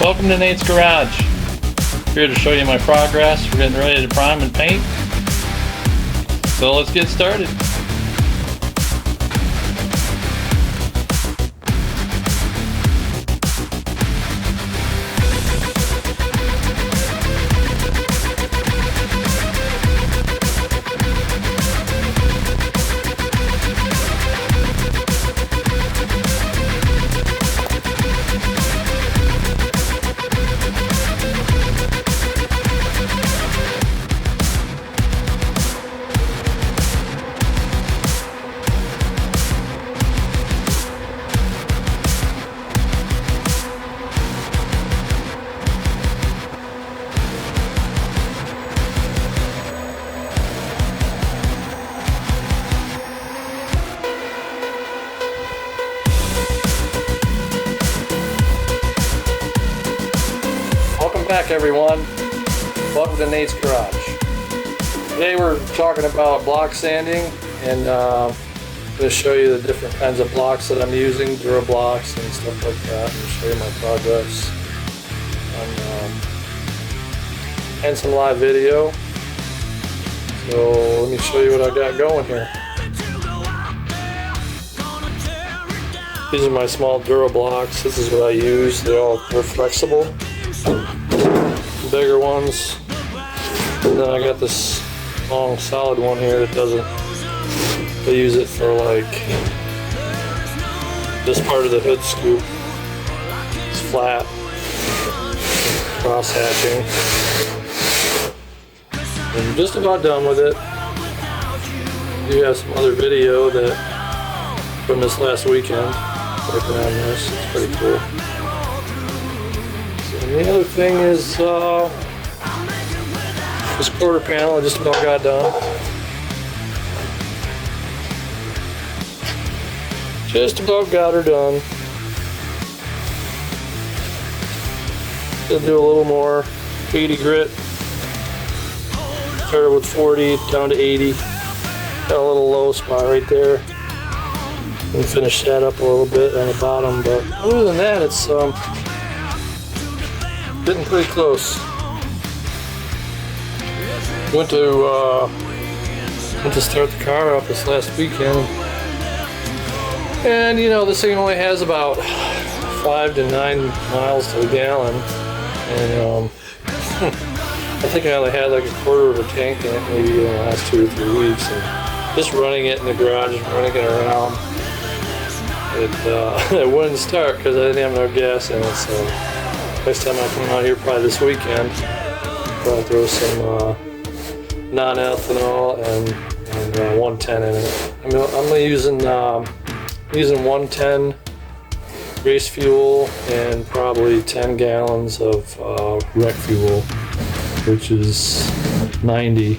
Welcome to Nate's Garage. Here to show you my progress. We're getting ready to prime and paint. So let's get started. Welcome back, everyone. Welcome to Nate's Garage. Today we're talking about block sanding, and I'm going to show you the different kinds of blocks that I'm using, Dura blocks and stuff like that, and show you my progress and some live video. So let me show you what I got going here. These are my small Dura blocks. This is what I use. They're flexible. Bigger ones, and then I got this long solid one here that doesn't. I use it for like this part of the hood scoop. It's flat, cross hatching. I'm just about done with it. I do have some other video from this last weekend working on this. It's pretty cool. And the other thing is this quarter panel I just about got done. Just about got her done. Gonna do a little more 80 grit. Started with 40 down to 80. Got a little low spot right there. And finish that up a little bit on the bottom, but other than that, it's getting pretty close. Went to start the car up this last weekend, and you know, this thing only has about 5 to 9 miles to the gallon, and I think I only had like a quarter of a tank in it maybe in the last 2 or 3 weeks, and just running it in the garage and running it around, it wouldn't start because I didn't have no gas in it. So next time I come out here, probably this weekend, I'll throw some non-ethanol and 110 in it. I'm using 110 race fuel and probably 10 gallons of rec fuel, which is 90.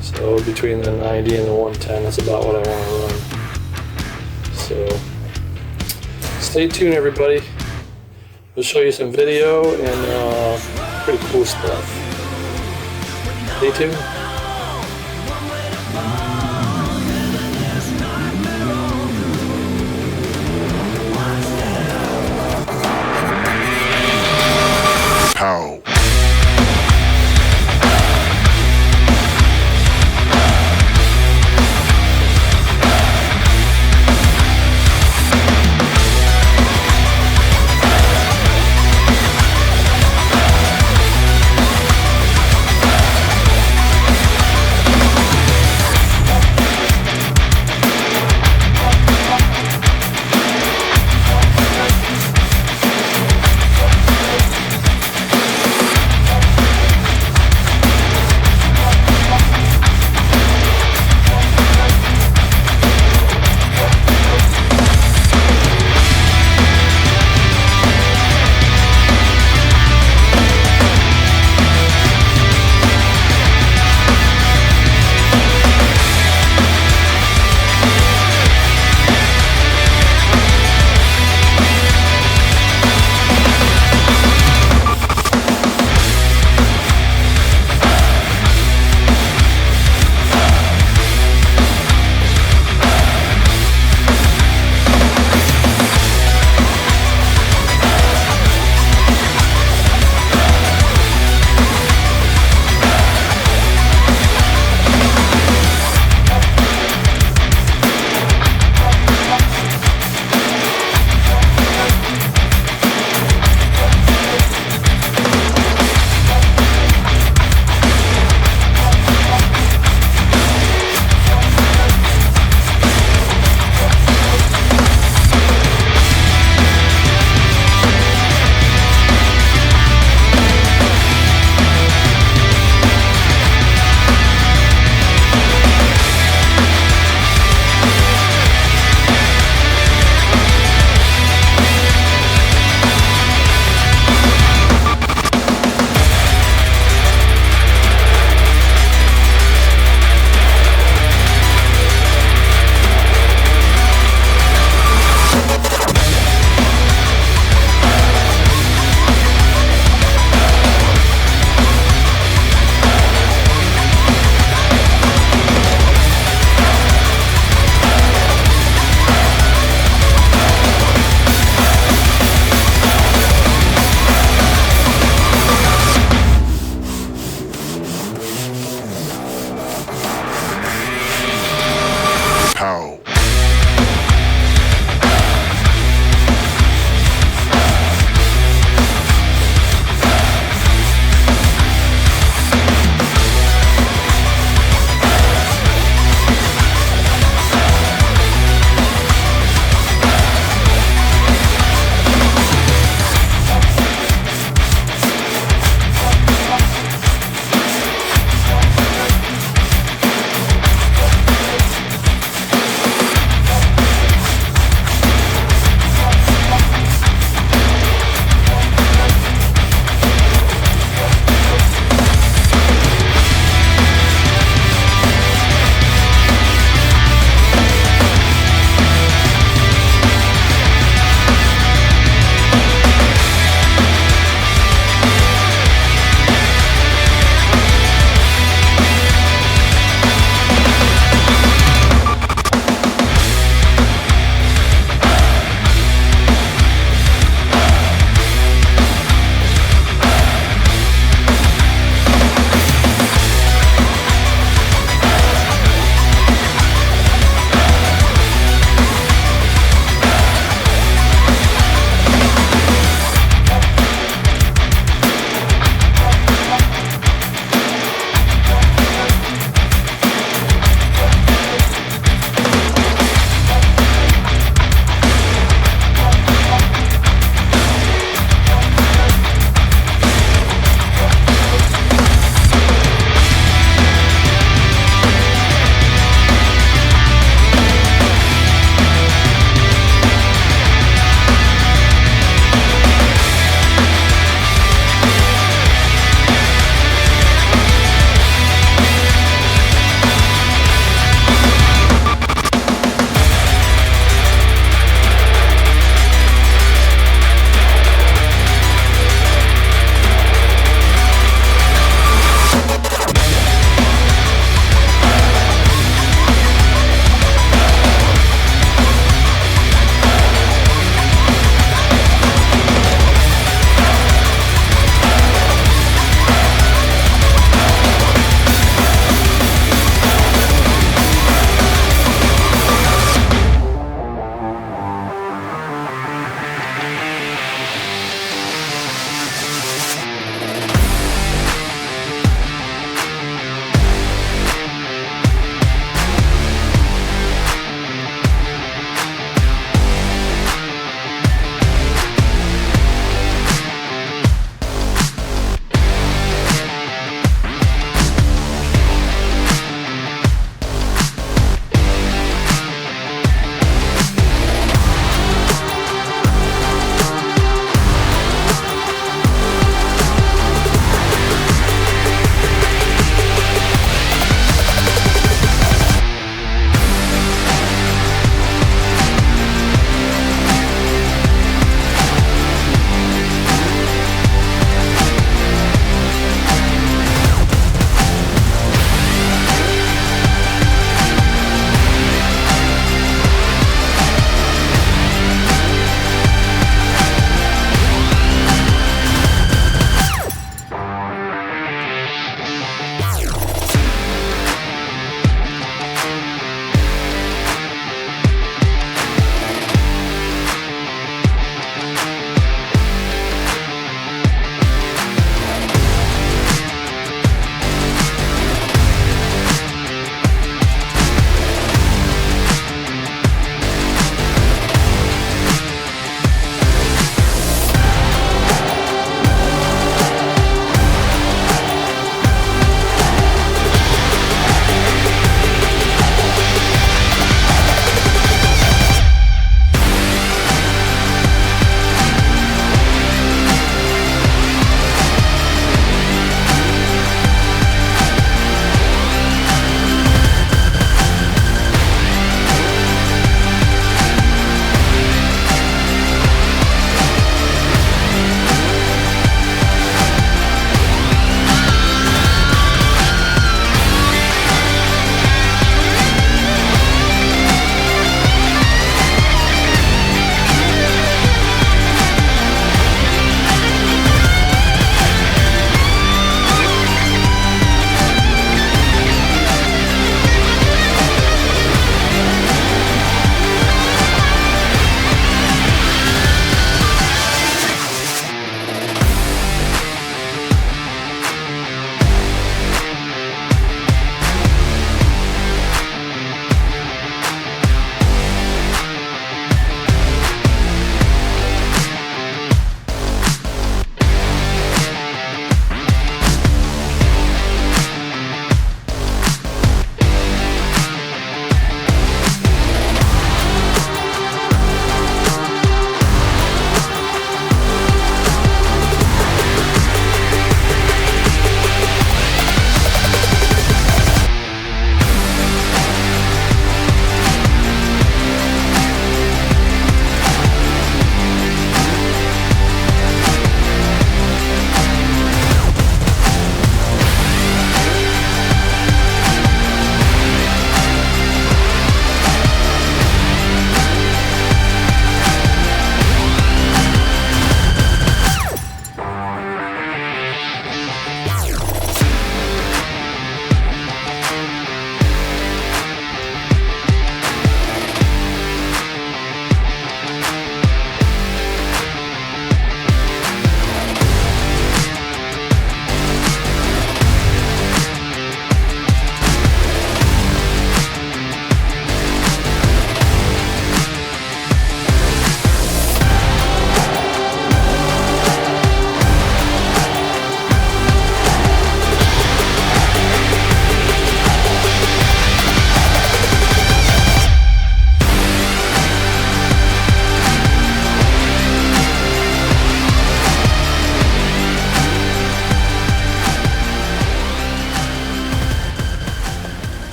So between the 90 and the 110, that's about what I want to run. So stay tuned, everybody. We'll show you some video and pretty cool stuff. Stay tuned. Pow.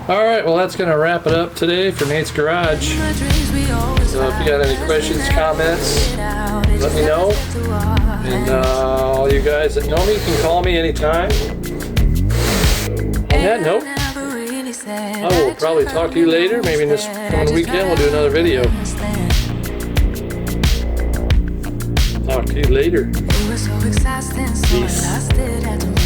All right, well, that's going to wrap it up today for Nate's Garage. So if you got any questions, comments, let me know. And all you guys that know me can call me anytime. On that note, I will probably talk to you later. Maybe this coming weekend we'll do another video. Talk to you later. Peace.